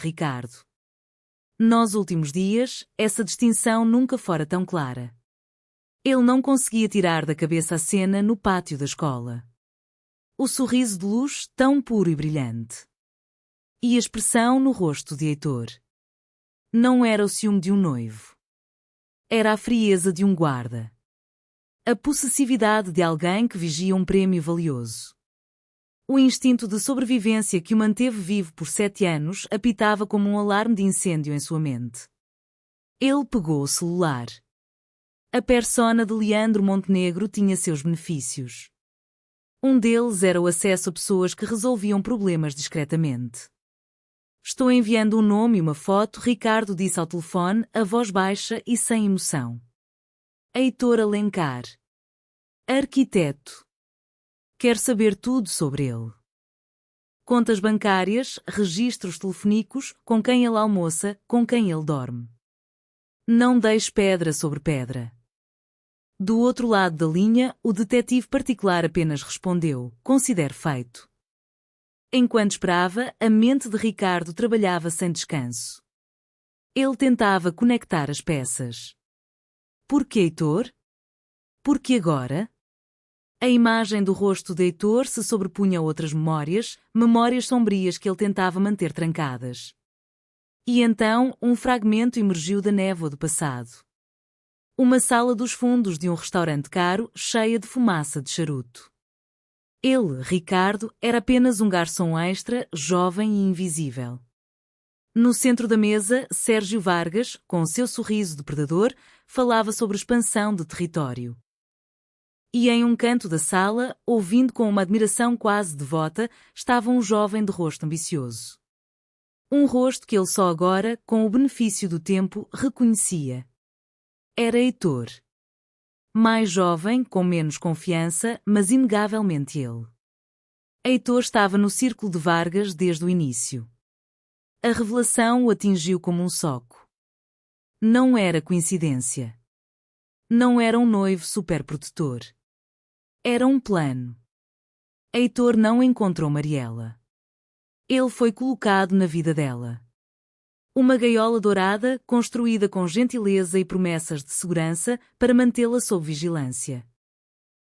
Ricardo. Nos últimos dias, essa distinção nunca fora tão clara. Ele não conseguia tirar da cabeça a cena no pátio da escola. O sorriso de luz tão puro e brilhante. E a expressão no rosto de Heitor. Não era o ciúme de um noivo. Era a frieza de um guarda. A possessividade de alguém que vigia um prêmio valioso. O instinto de sobrevivência que o manteve vivo por 7 anos apitava como um alarme de incêndio em sua mente. Ele pegou o celular. A persona de Leandro Montenegro tinha seus benefícios. Um deles era o acesso a pessoas que resolviam problemas discretamente. Estou enviando um nome e uma foto, Ricardo disse ao telefone, a voz baixa e sem emoção. Heitor Alencar. Arquiteto. Quer saber tudo sobre ele. Contas bancárias, registros telefónicos, com quem ele almoça, com quem ele dorme. Não deixe pedra sobre pedra. Do outro lado da linha, o detetive particular apenas respondeu, considere feito. Enquanto esperava, a mente de Ricardo trabalhava sem descanso. Ele tentava conectar as peças. Por que Heitor? Por que agora? A imagem do rosto de Heitor se sobrepunha a outras memórias sombrias que ele tentava manter trancadas. E então, um fragmento emergiu da névoa do passado. Uma sala dos fundos de um restaurante caro, cheia de fumaça de charuto. Ele, Ricardo, era apenas um garçom extra, jovem e invisível. No centro da mesa, Sérgio Vargas, com seu sorriso de predador, falava sobre expansão de território. E em um canto da sala, ouvindo com uma admiração quase devota, estava um jovem de rosto ambicioso. Um rosto que ele só agora, com o benefício do tempo, reconhecia. Era Heitor. Mais jovem, com menos confiança, mas inegavelmente ele. Heitor estava no círculo de Vargas desde o início. A revelação o atingiu como um soco. Não era coincidência. Não era um noivo superprotetor. Era um plano. Heitor não encontrou Mariela. Ele foi colocado na vida dela. Uma gaiola dourada, construída com gentileza e promessas de segurança para mantê-la sob vigilância.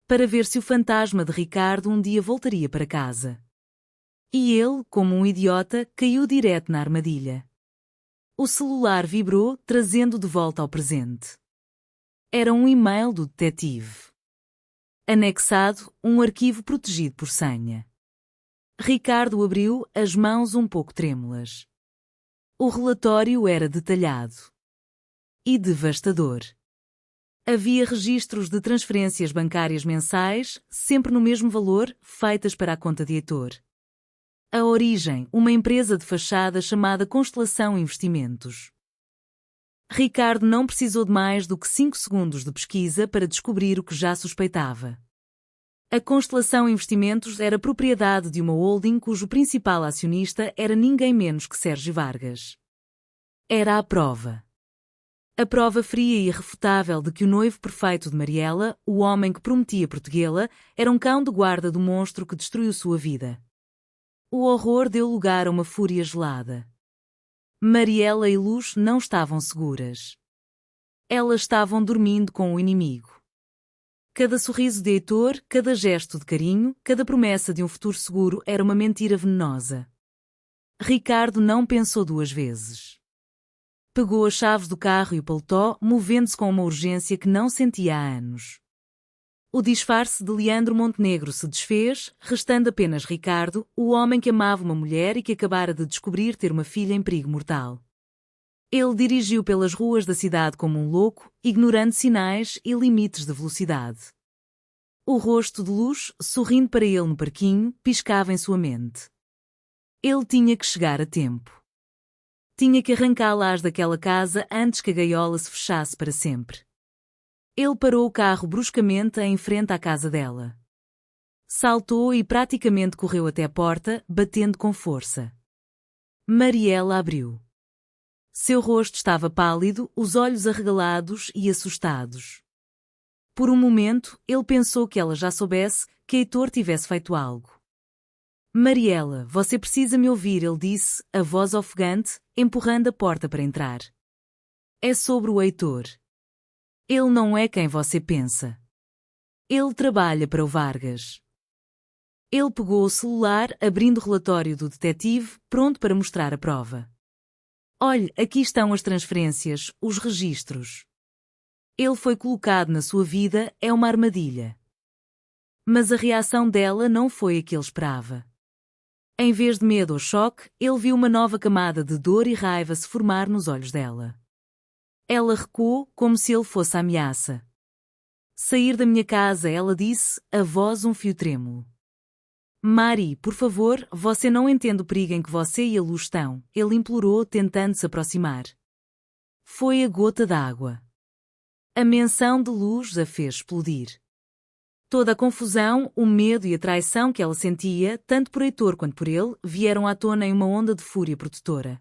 Para ver se o fantasma de Ricardo um dia voltaria para casa. E ele, como um idiota, caiu direto na armadilha. O celular vibrou, trazendo de volta ao presente. Era um e-mail do detetive. Anexado, um arquivo protegido por senha. Ricardo abriu, as mãos um pouco trêmulas. O relatório era detalhado. E devastador. Havia registros de transferências bancárias mensais, sempre no mesmo valor, feitas para a conta de Heitor. A origem, uma empresa de fachada chamada Constelação Investimentos. Ricardo não precisou de mais do que 5 segundos de pesquisa para descobrir o que já suspeitava. A Constelação Investimentos era propriedade de uma holding cujo principal acionista era ninguém menos que Sérgio Vargas. Era a prova. A prova fria e irrefutável de que o noivo perfeito de Mariela, o homem que prometia protegê-la, era um cão de guarda do monstro que destruiu sua vida. O horror deu lugar a uma fúria gelada. Mariela e Luz não estavam seguras. Elas estavam dormindo com o inimigo. Cada sorriso de Heitor, cada gesto de carinho, cada promessa de um futuro seguro era uma mentira venenosa. Ricardo não pensou 2 vezes. Pegou as chaves do carro e o paletó, movendo-se com uma urgência que não sentia há anos. O disfarce de Leandro Montenegro se desfez, restando apenas Ricardo, o homem que amava uma mulher e que acabara de descobrir ter uma filha em perigo mortal. Ele dirigiu pelas ruas da cidade como um louco, ignorando sinais e limites de velocidade. O rosto de Luz, sorrindo para ele no parquinho, piscava em sua mente. Ele tinha que chegar a tempo. Tinha que arrancá-las daquela casa antes que a gaiola se fechasse para sempre. Ele parou o carro bruscamente em frente à casa dela. Saltou e praticamente correu até a porta, batendo com força. Mariela abriu. Seu rosto estava pálido, os olhos arregalados e assustados. Por um momento, ele pensou que ela já soubesse que Heitor tivesse feito algo. Mariela, você precisa me ouvir, ele disse, a voz ofegante, empurrando a porta para entrar. É sobre o Heitor. Ele não é quem você pensa. Ele trabalha para o Vargas. Ele pegou o celular, abrindo o relatório do detetive, pronto para mostrar a prova. Olhe, aqui estão as transferências, os registros. Ele foi colocado na sua vida, é uma armadilha. Mas a reação dela não foi a que ele esperava. Em vez de medo ou choque, ele viu uma nova camada de dor e raiva se formar nos olhos dela. Ela recuou, como se ele fosse a ameaça. Sair da minha casa, ela disse, a voz um fio trêmulo. Mari, por favor, você não entende o perigo em que você e a Luz estão, ele implorou, tentando se aproximar. Foi a gota d'água. A menção de Luz a fez explodir. Toda a confusão, o medo e a traição que ela sentia, tanto por Heitor quanto por ele, vieram à tona em uma onda de fúria protetora.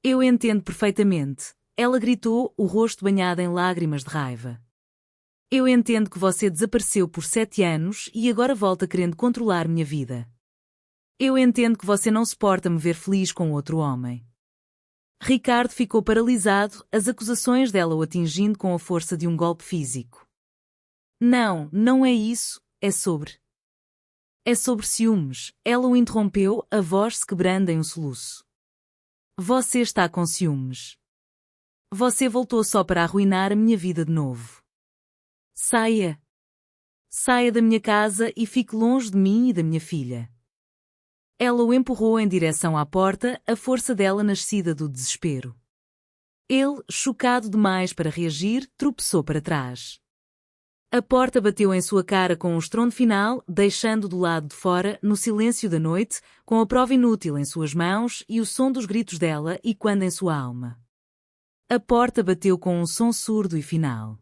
Eu entendo perfeitamente, ela gritou, o rosto banhado em lágrimas de raiva. Eu entendo que você desapareceu por 7 anos e agora volta querendo controlar minha vida. Eu entendo que você não suporta me ver feliz com outro homem. Ricardo ficou paralisado, as acusações dela o atingindo com a força de um golpe físico. Não, não é isso, é sobre. É sobre ciúmes, ela o interrompeu, a voz se quebrando em um soluço. Você está com ciúmes. Você voltou só para arruinar a minha vida de novo. Saia. Saia da minha casa e fique longe de mim e da minha filha. Ela o empurrou em direção à porta, a força dela nascida do desespero. Ele, chocado demais para reagir, tropeçou para trás. A porta bateu em sua cara com um estrondo final, deixando do lado de fora, no silêncio da noite, com a prova inútil em suas mãos e o som dos gritos dela ecoando em sua alma. A porta bateu com um som surdo e final.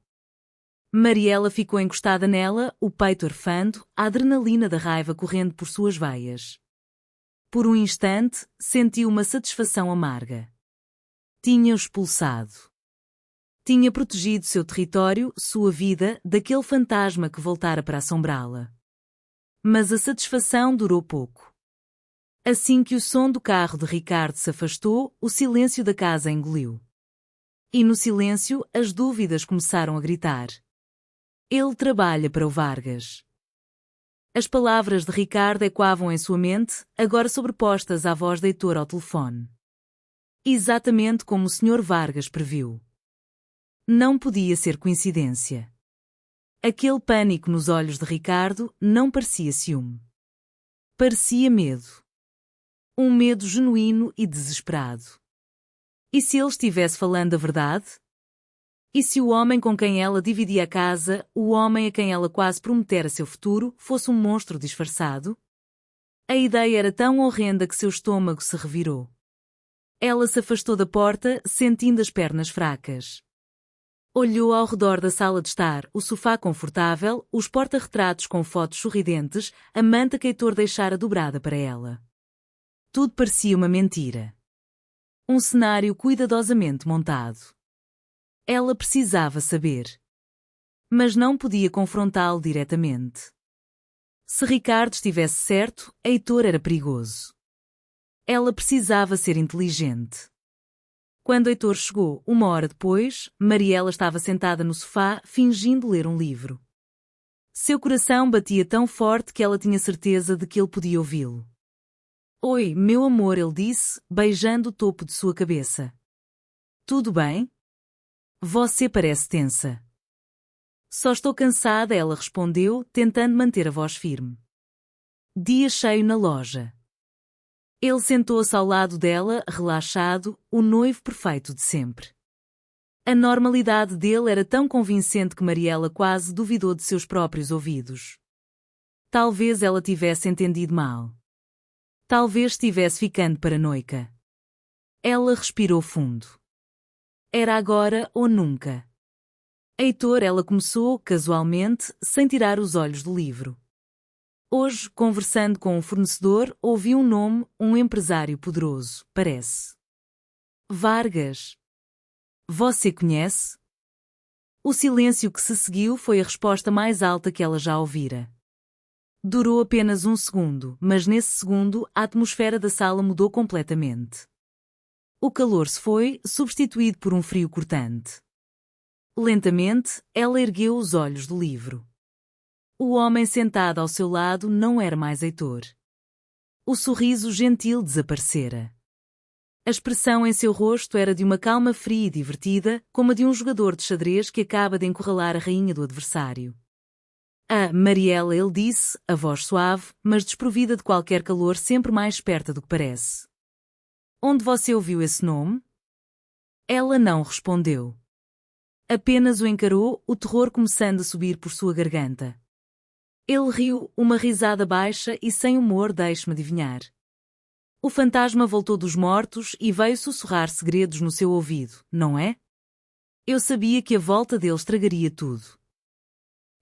Mariela ficou encostada nela, o peito arfando, a adrenalina da raiva correndo por suas veias. Por um instante, sentiu uma satisfação amarga. Tinha-o expulsado. Tinha protegido seu território, sua vida, daquele fantasma que voltara para assombrá-la. Mas a satisfação durou pouco. Assim que o som do carro de Ricardo se afastou, o silêncio da casa engoliu. E no silêncio, as dúvidas começaram a gritar. Ele trabalha para o Vargas. As palavras de Ricardo ecoavam em sua mente, agora sobrepostas à voz de Heitor ao telefone. Exatamente como o Sr. Vargas previu. Não podia ser coincidência. Aquele pânico nos olhos de Ricardo não parecia ciúme. Parecia medo. Um medo genuíno e desesperado. E se ele estivesse falando a verdade? E se o homem com quem ela dividia a casa, o homem a quem ela quase prometera seu futuro, fosse um monstro disfarçado? A ideia era tão horrenda que seu estômago se revirou. Ela se afastou da porta, sentindo as pernas fracas. Olhou ao redor da sala de estar, o sofá confortável, os porta-retratos com fotos sorridentes, a manta que Heitor deixara dobrada para ela. Tudo parecia uma mentira. Um cenário cuidadosamente montado. Ela precisava saber. Mas não podia confrontá-lo diretamente. Se Ricardo estivesse certo, Heitor era perigoso. Ela precisava ser inteligente. Quando Heitor chegou, 1 hora depois, Mariela estava sentada no sofá, fingindo ler um livro. Seu coração batia tão forte que ela tinha certeza de que ele podia ouvi-lo. Oi, meu amor, ele disse, beijando o topo de sua cabeça. Tudo bem? Você parece tensa. Só estou cansada, ela respondeu, tentando manter a voz firme. Dia cheio na loja. Ele sentou-se ao lado dela, relaxado, o noivo perfeito de sempre. A normalidade dele era tão convincente que Mariela quase duvidou de seus próprios ouvidos. Talvez ela tivesse entendido mal. Talvez estivesse ficando paranoica. Ela respirou fundo. Era agora ou nunca. Heitor, ela começou, casualmente, sem tirar os olhos do livro. Hoje, conversando com um fornecedor, ouvi um nome, um empresário poderoso, parece. Vargas. Você conhece? O silêncio que se seguiu foi a resposta mais alta que ela já ouvira. Durou apenas um segundo, mas nesse segundo a atmosfera da sala mudou completamente. O calor se foi, substituído por um frio cortante. Lentamente, ela ergueu os olhos do livro. O homem sentado ao seu lado não era mais Heitor. O sorriso gentil desaparecera. A expressão em seu rosto era de uma calma fria e divertida, como a de um jogador de xadrez que acaba de encurralar a rainha do adversário. Ah, Mariela, ele disse, a voz suave, mas desprovida de qualquer calor, sempre mais esperta do que parece. Onde você ouviu esse nome? Ela não respondeu. Apenas o encarou, o terror começando a subir por sua garganta. Ele riu, uma risada baixa e sem humor, deixe-me adivinhar. O fantasma voltou dos mortos e veio sussurrar segredos no seu ouvido, não é? Eu sabia que a volta dele estragaria tudo.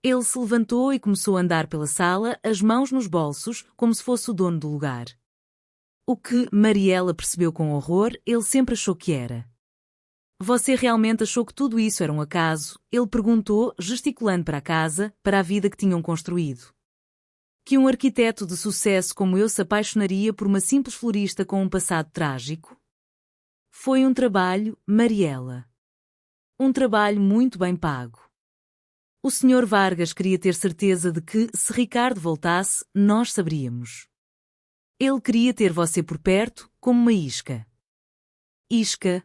Ele se levantou e começou a andar pela sala, as mãos nos bolsos, como se fosse o dono do lugar. O que Mariela percebeu com horror, ele sempre achou que era. Você realmente achou que tudo isso era um acaso? Ele perguntou, gesticulando para a casa, para a vida que tinham construído. Que um arquiteto de sucesso como eu se apaixonaria por uma simples florista com um passado trágico? Foi um trabalho, Mariela. Um trabalho muito bem pago. O Sr. Vargas queria ter certeza de que, se Ricardo voltasse, nós saberíamos. Ele queria ter você por perto, como uma isca. Isca.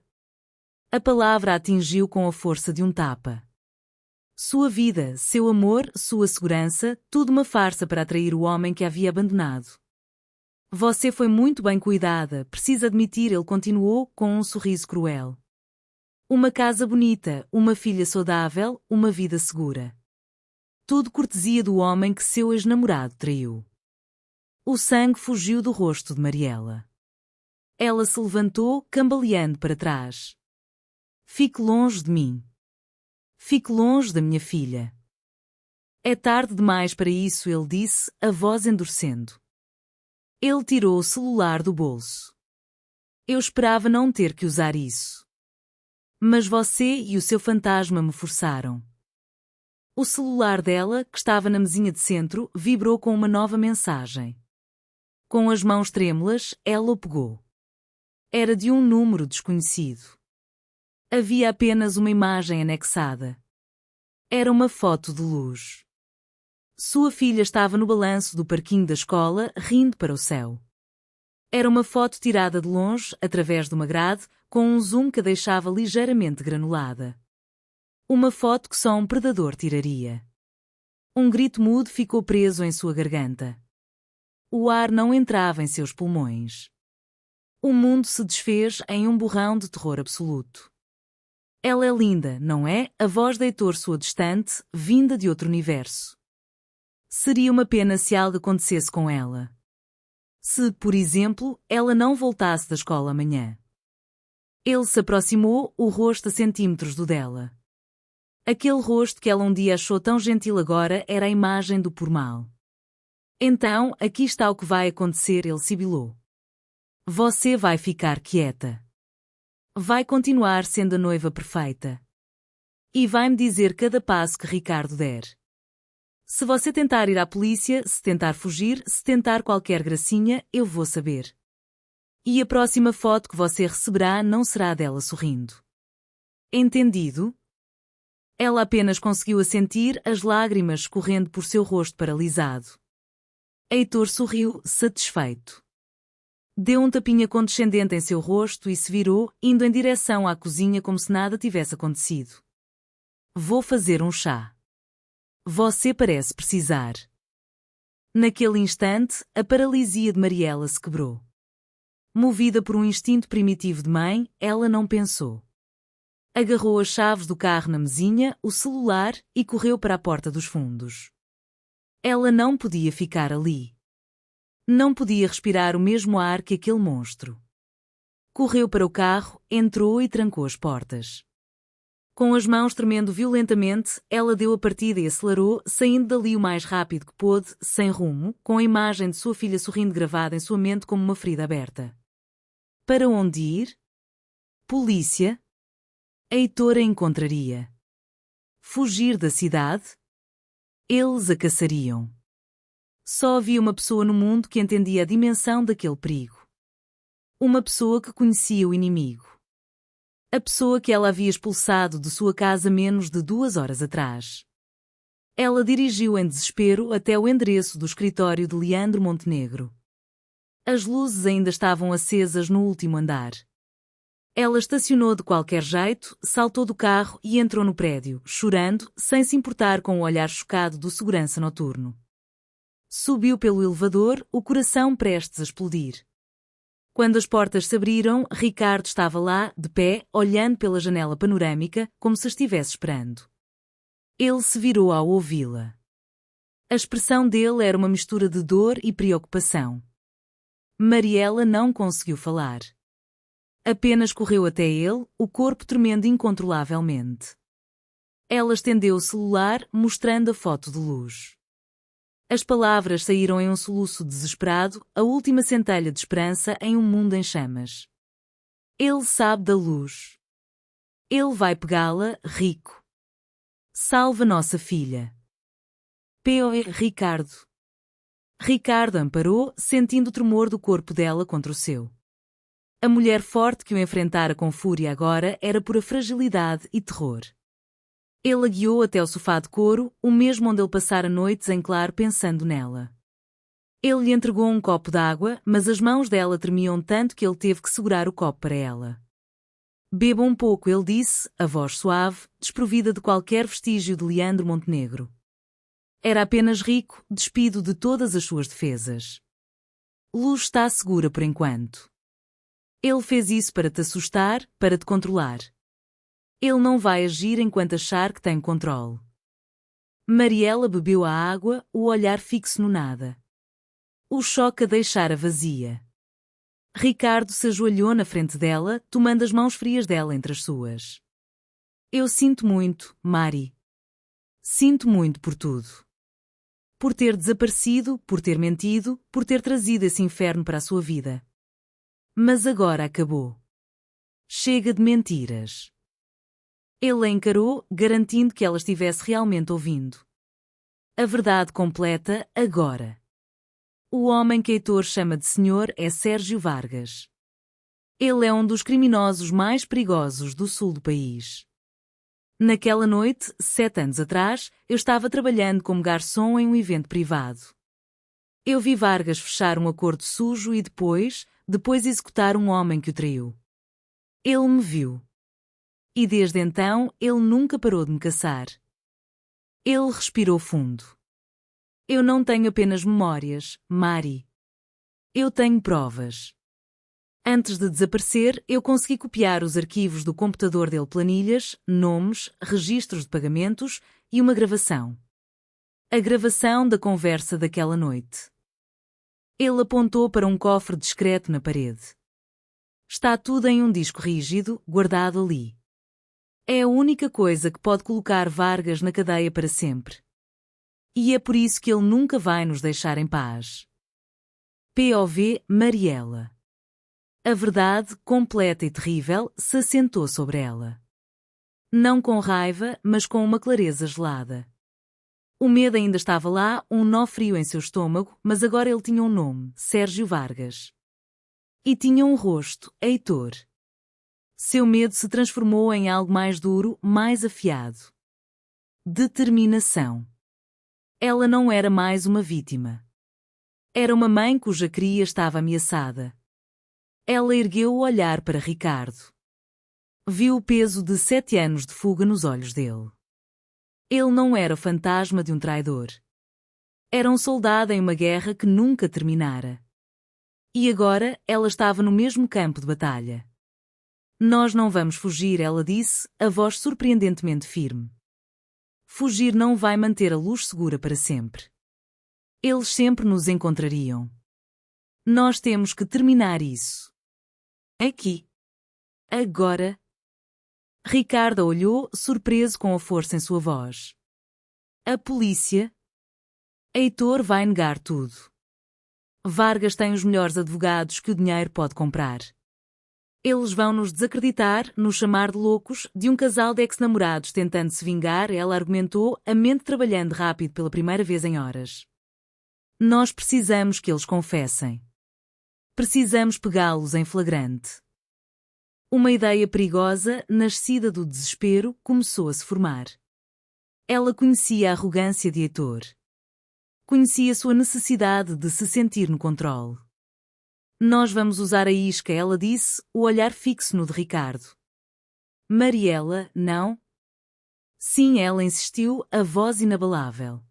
A palavra a atingiu com a força de um tapa. Sua vida, seu amor, sua segurança, tudo uma farsa para atrair o homem que a havia abandonado. Você foi muito bem cuidada, precisa admitir, ele continuou, com um sorriso cruel. Uma casa bonita, uma filha saudável, uma vida segura. Tudo cortesia do homem que seu ex-namorado traiu. O sangue fugiu do rosto de Mariela. Ela se levantou, cambaleando para trás. Fique longe de mim. Fique longe da minha filha. É tarde demais para isso, ele disse, a voz endurecendo. Ele tirou o celular do bolso. Eu esperava não ter que usar isso. Mas você e o seu fantasma me forçaram. O celular dela, que estava na mesinha de centro, vibrou com uma nova mensagem. Com as mãos trêmulas, ela o pegou. Era de um número desconhecido. Havia apenas uma imagem anexada. Era uma foto de luz. Sua filha estava no balanço do parquinho da escola, rindo para o céu. Era uma foto tirada de longe, através de uma grade, com um zoom que a deixava ligeiramente granulada. Uma foto que só um predador tiraria. Um grito mudo ficou preso em sua garganta. O ar não entrava em seus pulmões. O mundo se desfez em um borrão de terror absoluto. Ela é linda, não é? A voz de Heitor soou distante, vinda de outro universo. Seria uma pena se algo acontecesse com ela. Se, por exemplo, ela não voltasse da escola amanhã. Ele se aproximou, o rosto a centímetros do dela. Aquele rosto que ela um dia achou tão gentil agora era a imagem do por mal. Então, aqui está o que vai acontecer, ele sibilou. Você vai ficar quieta. Vai continuar sendo a noiva perfeita. E vai-me dizer cada passo que Ricardo der. Se você tentar ir à polícia, se tentar fugir, se tentar qualquer gracinha, eu vou saber. E a próxima foto que você receberá não será dela sorrindo. Entendido? Ela apenas conseguiu assentir, as lágrimas escorrendo por seu rosto paralisado. Heitor sorriu, satisfeito. Deu um tapinha condescendente em seu rosto e se virou, indo em direção à cozinha como se nada tivesse acontecido. Vou fazer um chá. Você parece precisar. Naquele instante, a paralisia de Mariela se quebrou. Movida por um instinto primitivo de mãe, ela não pensou. Agarrou as chaves do carro na mesinha, o celular e correu para a porta dos fundos. Ela não podia ficar ali. Não podia respirar o mesmo ar que aquele monstro. Correu para o carro, entrou e trancou as portas. Com as mãos tremendo violentamente, ela deu a partida e acelerou, saindo dali o mais rápido que pôde, sem rumo, com a imagem de sua filha sorrindo gravada em sua mente como uma ferida aberta. Para onde ir? Polícia? Heitor a encontraria. Fugir da cidade? Eles a caçariam. Só havia uma pessoa no mundo que entendia a dimensão daquele perigo. Uma pessoa que conhecia o inimigo. A pessoa que ela havia expulsado de sua casa menos de 2 horas atrás. Ela dirigiu em desespero até o endereço do escritório de Leandro Montenegro. As luzes ainda estavam acesas no último andar. Ela estacionou de qualquer jeito, saltou do carro e entrou no prédio, chorando, sem se importar com o olhar chocado do segurança noturno. Subiu pelo elevador, o coração prestes a explodir. Quando as portas se abriram, Ricardo estava lá, de pé, olhando pela janela panorâmica, como se estivesse esperando. Ele se virou ao ouvi-la. A expressão dele era uma mistura de dor e preocupação. Mariela não conseguiu falar. Apenas correu até ele, o corpo tremendo incontrolavelmente. Ela estendeu o celular, mostrando a foto de Luz. As palavras saíram em um soluço desesperado, a última centelha de esperança em um mundo em chamas. Ele sabe da Luz. Ele vai pegá-la, Rico. Salva nossa filha. P.O.E. Ricardo. Ricardo amparou, sentindo o tremor do corpo dela contra o seu. A mulher forte que o enfrentara com fúria agora era pura fragilidade e terror. Ele a guiou até ao sofá de couro, o mesmo onde ele passara noites em claro pensando nela. Ele lhe entregou um copo d'água, mas as mãos dela tremiam tanto que ele teve que segurar o copo para ela. Beba um pouco, ele disse, a voz suave, desprovida de qualquer vestígio de Leandro Montenegro. Era apenas Rico, despido de todas as suas defesas. Luz está segura por enquanto. Ele fez isso para te assustar, para te controlar. Ele não vai agir enquanto achar que tem controle. Mariela bebeu a água, o olhar fixo no nada. O choque a deixara vazia. Ricardo se ajoelhou na frente dela, tomando as mãos frias dela entre as suas. Eu sinto muito, Mari. Sinto muito por tudo. Por ter desaparecido, por ter mentido, por ter trazido esse inferno para a sua vida. Mas agora acabou. Chega de mentiras. Ele a encarou, garantindo que ela estivesse realmente ouvindo. A verdade completa, agora. O homem que Heitor chama de senhor é Sérgio Vargas. Ele é um dos criminosos mais perigosos do sul do país. Naquela noite, 7 anos atrás, eu estava trabalhando como garçom em um evento privado. Eu vi Vargas fechar um acordo sujo e depois executar um homem que o traiu. Ele me viu. E desde então, ele nunca parou de me caçar. Ele respirou fundo. Eu não tenho apenas memórias, Mari. Eu tenho provas. Antes de desaparecer, eu consegui copiar os arquivos do computador dele, planilhas, nomes, registros de pagamentos e uma gravação. A gravação da conversa daquela noite. Ele apontou para um cofre discreto na parede. Está tudo em um disco rígido, guardado ali. É a única coisa que pode colocar Vargas na cadeia para sempre. E é por isso que ele nunca vai nos deixar em paz. POV Mariela. A verdade, completa e terrível, se assentou sobre ela. Não com raiva, mas com uma clareza gelada. O medo ainda estava lá, um nó frio em seu estômago, mas agora ele tinha um nome, Sérgio Vargas. E tinha um rosto, Heitor. Seu medo se transformou em algo mais duro, mais afiado. Determinação. Ela não era mais uma vítima. Era uma mãe cuja cria estava ameaçada. Ela ergueu o olhar para Ricardo. Viu o peso de 7 anos de fuga nos olhos dele. Ele não era o fantasma de um traidor. Era um soldado em uma guerra que nunca terminara. E agora, ela estava no mesmo campo de batalha. Nós não vamos fugir, ela disse, a voz surpreendentemente firme. Fugir não vai manter a Luz segura para sempre. Eles sempre nos encontrariam. Nós temos que terminar isso. Aqui. Agora. Ricardo olhou, surpreso com a força em sua voz. A polícia? Heitor vai negar tudo. Vargas tem os melhores advogados que o dinheiro pode comprar. Eles vão nos desacreditar, nos chamar de loucos, de um casal de ex-namorados tentando se vingar, ela argumentou, a mente trabalhando rápido pela primeira vez em horas. Nós precisamos que eles confessem. Precisamos pegá-los em flagrante. Uma ideia perigosa, nascida do desespero, começou a se formar. Ela conhecia a arrogância de Heitor. Conhecia sua necessidade de se sentir no controle. Nós vamos usar a isca, ela disse, o olhar fixo no de Ricardo. Mariela, não? Sim, ela insistiu, a voz inabalável.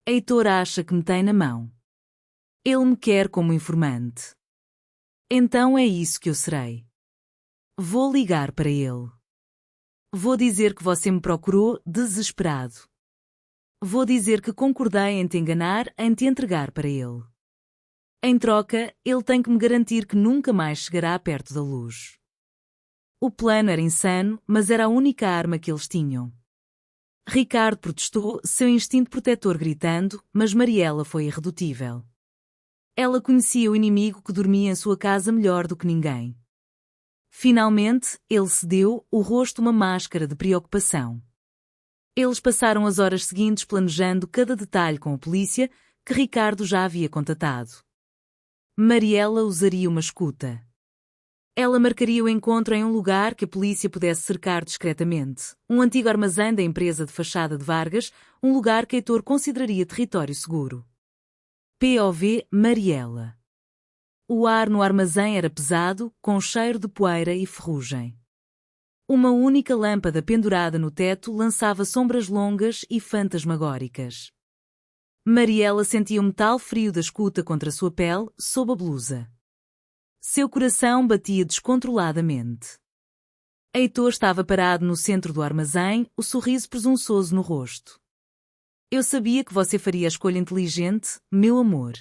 Heitor acha que me tem na mão. Ele me quer como informante. Então é isso que eu serei. Vou ligar para ele. Vou dizer que você me procurou desesperado. Vou dizer que concordei em te enganar, em te entregar para ele. Em troca, ele tem que me garantir que nunca mais chegará perto da luz. O plano era insano, mas era a única arma que eles tinham. Ricardo protestou, seu instinto protetor gritando, mas Mariela foi irredutível. Ela conhecia o inimigo que dormia em sua casa melhor do que ninguém. Finalmente, ele cedeu, o rosto uma máscara de preocupação. Eles passaram as horas seguintes planejando cada detalhe com a polícia, que Ricardo já havia contatado. Mariela usaria uma escuta. Ela marcaria o encontro em um lugar que a polícia pudesse cercar discretamente, um antigo armazém da empresa de fachada de Vargas, um lugar que Heitor consideraria território seguro. POV Mariela. O ar no armazém era pesado, com cheiro de poeira e ferrugem. Uma única lâmpada pendurada no teto lançava sombras longas e fantasmagóricas. Mariela sentia o metal frio da escuta contra sua pele, sob a blusa. Seu coração batia descontroladamente. Heitor estava parado no centro do armazém, o sorriso presunçoso no rosto. Eu sabia que você faria a escolha inteligente, meu amor.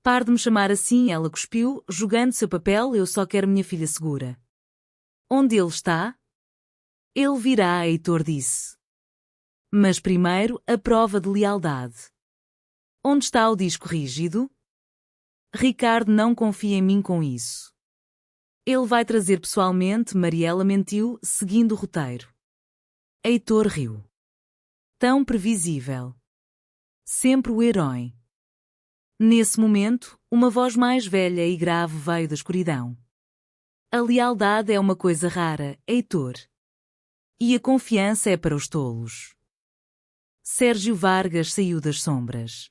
Pare de me chamar assim, ela cuspiu, jogando seu papel, eu só quero minha filha segura. Onde ele está? Ele virá, Heitor disse. Mas primeiro, a prova de lealdade. Onde está o disco rígido? Ricardo não confia em mim com isso. Ele vai trazer pessoalmente, Mariela mentiu, seguindo o roteiro. Heitor riu. Tão previsível. Sempre o herói. Nesse momento, uma voz mais velha e grave veio da escuridão. A lealdade é uma coisa rara, Heitor. E a confiança é para os tolos. Sérgio Vargas saiu das sombras.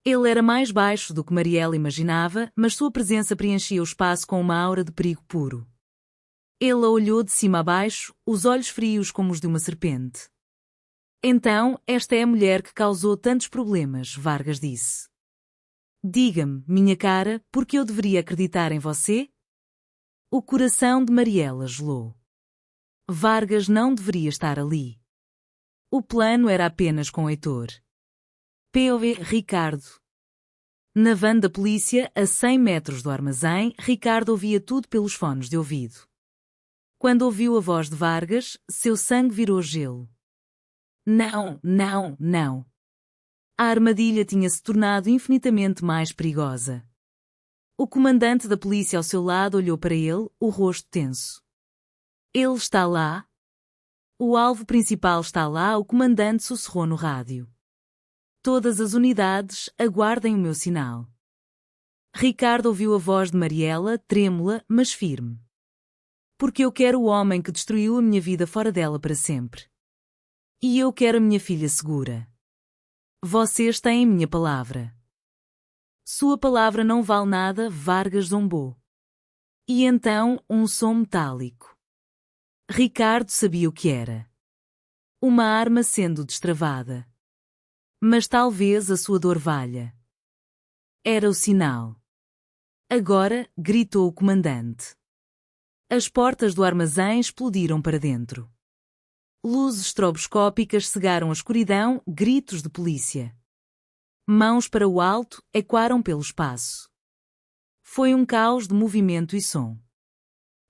Ele era mais baixo do que Mariela imaginava, mas sua presença preenchia o espaço com uma aura de perigo puro. Ele a olhou de cima a baixo, os olhos frios como os de uma serpente. Então, esta é a mulher que causou tantos problemas, Vargas disse. Diga-me, minha cara, por que eu deveria acreditar em você? O coração de Mariela gelou. Vargas não deveria estar ali. O plano era apenas com Heitor. POV Ricardo. Na van da polícia, a 100 metros do armazém, Ricardo ouvia tudo pelos fones de ouvido. Quando ouviu a voz de Vargas, seu sangue virou gelo. Não, não, não. A armadilha tinha se tornado infinitamente mais perigosa. O comandante da polícia ao seu lado olhou para ele, o rosto tenso. Ele está lá? O alvo principal está lá, o comandante sussurrou no rádio. Todas as unidades, aguardem o meu sinal. Ricardo ouviu a voz de Mariela, trêmula, mas firme. Porque eu quero o homem que destruiu a minha vida fora dela para sempre. E eu quero a minha filha segura. Vocês têm minha palavra. Sua palavra não vale nada, Vargas zombou. E então, um som metálico. Ricardo sabia o que era. Uma arma sendo destravada. Mas talvez a sua dor valha. Era o sinal. Agora, gritou o comandante. As portas do armazém explodiram para dentro. Luzes estroboscópicas cegaram a escuridão, gritos de polícia. Mãos para o alto, ecoaram pelo espaço. Foi um caos de movimento e som.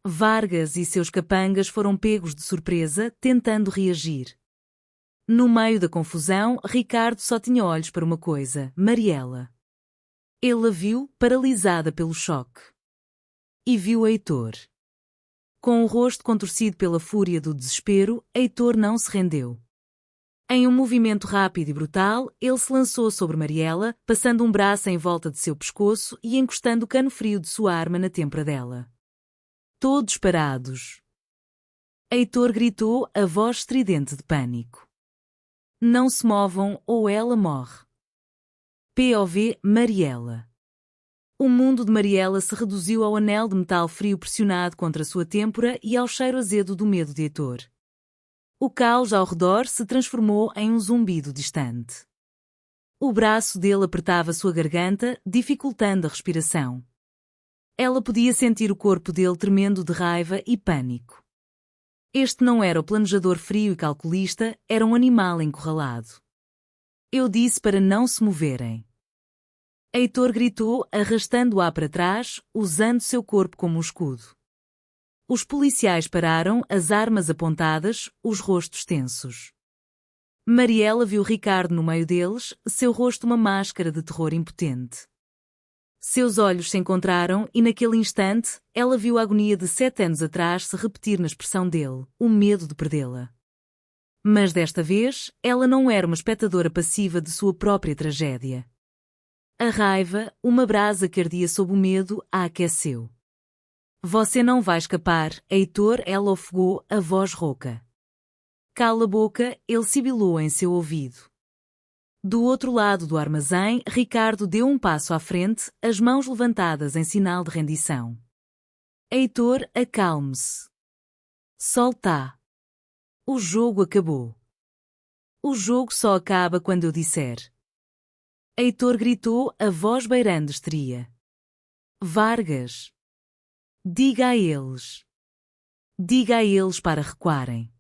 Vargas e seus capangas foram pegos de surpresa, tentando reagir. No meio da confusão, Ricardo só tinha olhos para uma coisa, Mariela. Ele a viu, paralisada pelo choque. E viu Heitor. Com o rosto contorcido pela fúria do desespero, Heitor não se rendeu. Em um movimento rápido e brutal, ele se lançou sobre Mariela, passando um braço em volta de seu pescoço e encostando o cano frio de sua arma na têmpora dela. Todos parados. Heitor gritou, a voz estridente de pânico. Não se movam ou ela morre. POV Mariela. O mundo de Mariela se reduziu ao anel de metal frio pressionado contra sua têmpora e ao cheiro azedo do medo de Heitor. O caos ao redor se transformou em um zumbido distante. O braço dele apertava sua garganta, dificultando a respiração. Ela podia sentir o corpo dele tremendo de raiva e pânico. Este não era o planejador frio e calculista, era um animal encurralado. Eu disse para não se moverem. Heitor gritou, arrastando-a para trás, usando seu corpo como um escudo. Os policiais pararam, as armas apontadas, os rostos tensos. Mariela viu Ricardo no meio deles, seu rosto uma máscara de terror impotente. Seus olhos se encontraram e naquele instante, ela viu a agonia de 7 anos atrás se repetir na expressão dele, o medo de perdê-la. Mas desta vez, ela não era uma espectadora passiva de sua própria tragédia. A raiva, uma brasa que ardia sob o medo, a aqueceu. Você não vai escapar, Heitor, ela ofegou, a voz rouca. Cala a boca, ele sibilou em seu ouvido. Do outro lado do armazém, Ricardo deu um passo à frente, as mãos levantadas em sinal de rendição. Heitor, acalme-se. Solta. O jogo acabou. O jogo só acaba quando eu disser. Heitor gritou, a voz beirando histeria. Vargas. Diga a eles. Diga a eles para recuarem.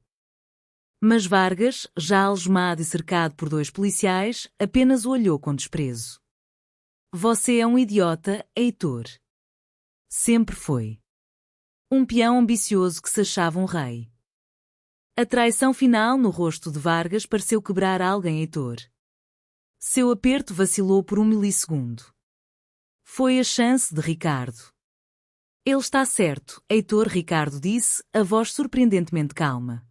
Mas Vargas, já algemado e cercado por 2 policiais, apenas o olhou com desprezo. Você é um idiota, Heitor. Sempre foi. Um peão ambicioso que se achava um rei. A traição final no rosto de Vargas pareceu quebrar alguém Heitor. Seu aperto vacilou por 1 milissegundo. Foi a chance de Ricardo. Ele está certo, Heitor, Ricardo disse, a voz surpreendentemente calma.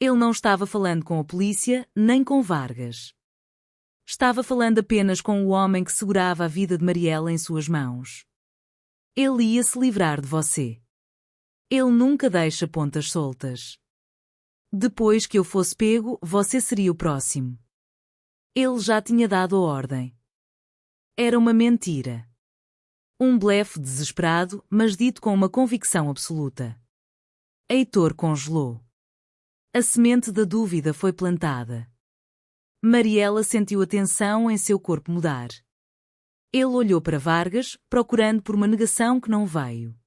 Ele não estava falando com a polícia, nem com Vargas. Estava falando apenas com o homem que segurava a vida de Mariela em suas mãos. Ele ia se livrar de você. Ele nunca deixa pontas soltas. Depois que eu fosse pego, você seria o próximo. Ele já tinha dado a ordem. Era uma mentira. Um blefe desesperado, mas dito com uma convicção absoluta. Heitor congelou. A semente da dúvida foi plantada. Mariela sentiu a tensão em seu corpo mudar. Ele olhou para Vargas, procurando por uma negação que não veio.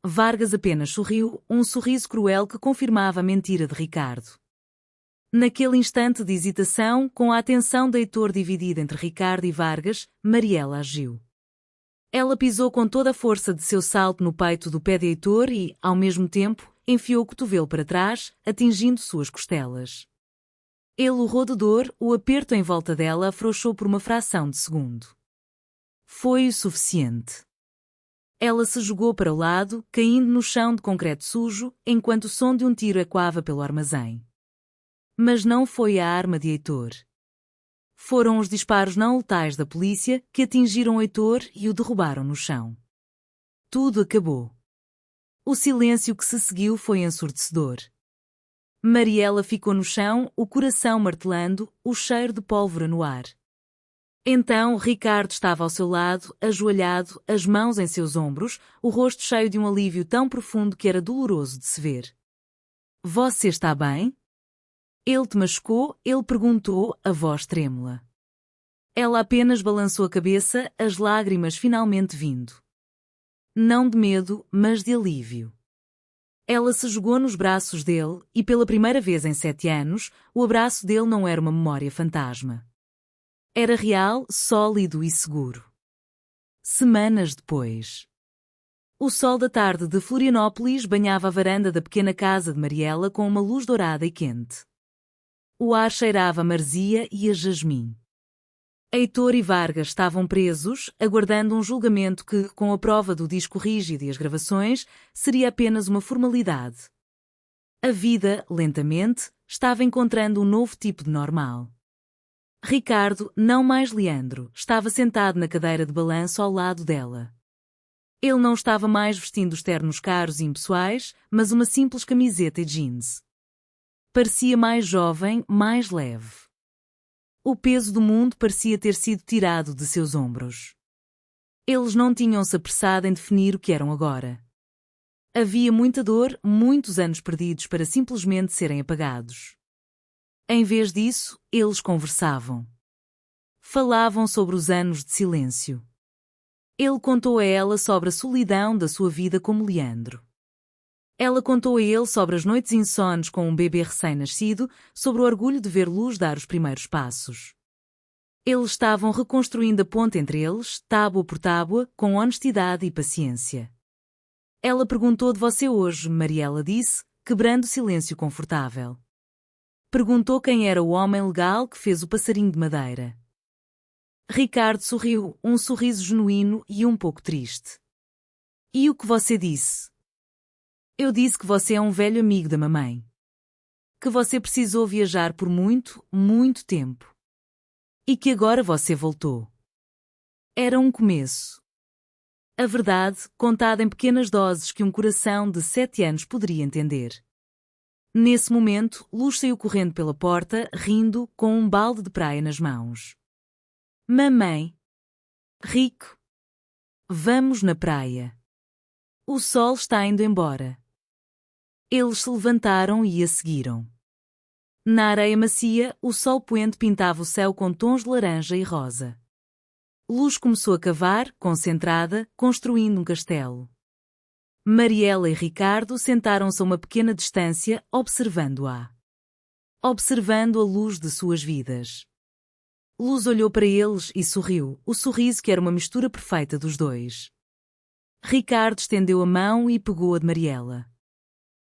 Vargas apenas sorriu, um sorriso cruel que confirmava a mentira de Ricardo. Naquele instante de hesitação, com a atenção de Heitor dividida entre Ricardo e Vargas, Mariela agiu. Ela pisou com toda a força de seu salto no peito do pé de Heitor e, ao mesmo tempo, enfiou o cotovelo para trás, atingindo suas costelas. Ele urrou de dor, o aperto em volta dela afrouxou por uma fração de segundo. Foi o suficiente. Ela se jogou para o lado, caindo no chão de concreto sujo, enquanto o som de um tiro ecoava pelo armazém. Mas não foi a arma de Heitor. Foram os disparos não letais da polícia que atingiram Heitor e o derrubaram no chão. Tudo acabou. O silêncio que se seguiu foi ensurdecedor. Mariela ficou no chão, o coração martelando, o cheiro de pólvora no ar. Então Ricardo estava ao seu lado, ajoelhado, as mãos em seus ombros, o rosto cheio de um alívio tão profundo que era doloroso de se ver. Você está bem? Ele te machucou? Ele perguntou, a voz trêmula. Ela apenas balançou a cabeça, as lágrimas finalmente vindo. Não de medo, mas de alívio. Ela se jogou nos braços dele, e pela primeira vez em 7 anos, o abraço dele não era uma memória fantasma. Era real, sólido e seguro. Semanas depois. O sol da tarde de Florianópolis banhava a varanda da pequena casa de Mariela com uma luz dourada e quente. O ar cheirava a marzia e a jasmim. Heitor e Vargas estavam presos, aguardando um julgamento que, com a prova do disco rígido e as gravações, seria apenas uma formalidade. A vida, lentamente, estava encontrando um novo tipo de normal. Ricardo, não mais Leandro, estava sentado na cadeira de balanço ao lado dela. Ele não estava mais vestindo os ternos caros e impessoais, mas uma simples camiseta e jeans. Parecia mais jovem, mais leve. O peso do mundo parecia ter sido tirado de seus ombros. Eles não tinham-se apressado em definir o que eram agora. Havia muita dor, muitos anos perdidos para simplesmente serem apagados. Em vez disso, eles conversavam. Falavam sobre os anos de silêncio. Ele contou a ela sobre a solidão da sua vida como Leandro. Ela contou a ele sobre as noites insones com um bebê recém-nascido, sobre o orgulho de ver Luz dar os primeiros passos. Eles estavam reconstruindo a ponte entre eles, tábua por tábua, com honestidade e paciência. Ela perguntou de você hoje, Mariela disse, quebrando o silêncio confortável. Perguntou quem era o homem legal que fez o passarinho de madeira. Ricardo sorriu, um sorriso genuíno e um pouco triste. E o que você disse? Eu disse que você é um velho amigo da mamãe. Que você precisou viajar por muito, muito tempo. E que agora você voltou. Era um começo. A verdade, contada em pequenas doses que um coração de 7 anos poderia entender. Nesse momento, Luz saiu correndo pela porta, rindo, com um balde de praia nas mãos. Mamãe. Rico. Vamos na praia. O sol está indo embora. Eles se levantaram e a seguiram. Na areia macia, o sol poente pintava o céu com tons de laranja e rosa. Luz começou a cavar, concentrada, construindo um castelo. Mariela e Ricardo sentaram-se a uma pequena distância, observando-a. Observando a luz de suas vidas. Luz olhou para eles e sorriu, o sorriso que era uma mistura perfeita dos dois. Ricardo estendeu a mão e pegou a de Mariela.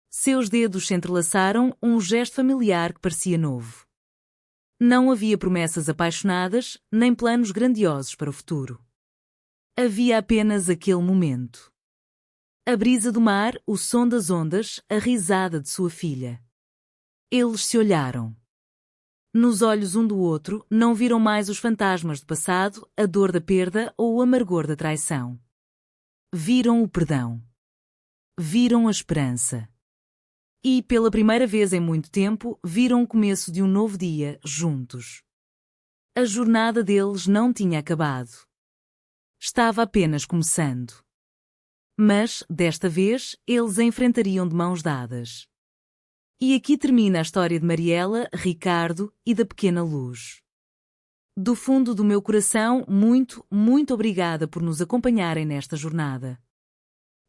Seus dedos se entrelaçaram, um gesto familiar que parecia novo. Não havia promessas apaixonadas, nem planos grandiosos para o futuro. Havia apenas aquele momento. A brisa do mar, o som das ondas, a risada de sua filha. Eles se olharam. Nos olhos um do outro, não viram mais os fantasmas do passado, a dor da perda ou o amargor da traição. Viram o perdão. Viram a esperança. E, pela primeira vez em muito tempo, viram o começo de um novo dia, juntos. A jornada deles não tinha acabado. Estava apenas começando. Mas, desta vez, eles a enfrentariam de mãos dadas. E aqui termina a história de Mariela, Ricardo e da pequena Luz. Do fundo do meu coração, muito, muito obrigada por nos acompanharem nesta jornada.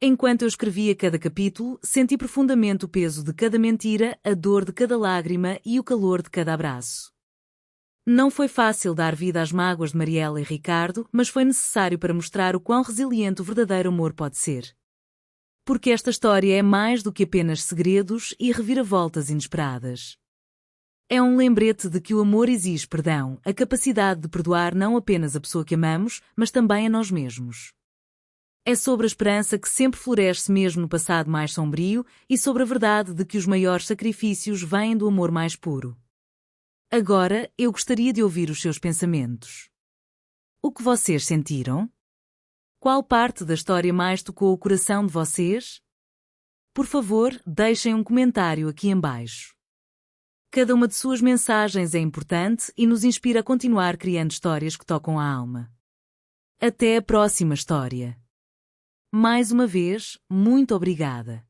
Enquanto eu escrevia cada capítulo, senti profundamente o peso de cada mentira, a dor de cada lágrima e o calor de cada abraço. Não foi fácil dar vida às mágoas de Mariela e Ricardo, mas foi necessário para mostrar o quão resiliente o verdadeiro amor pode ser. Porque esta história é mais do que apenas segredos e reviravoltas inesperadas. É um lembrete de que o amor exige perdão, a capacidade de perdoar não apenas a pessoa que amamos, mas também a nós mesmos. É sobre a esperança que sempre floresce mesmo no passado mais sombrio e sobre a verdade de que os maiores sacrifícios vêm do amor mais puro. Agora, eu gostaria de ouvir os seus pensamentos. O que vocês sentiram? Qual parte da história mais tocou o coração de vocês? Por favor, deixem um comentário aqui embaixo. Cada uma de suas mensagens é importante e nos inspira a continuar criando histórias que tocam a alma. Até a próxima história. Mais uma vez, muito obrigada.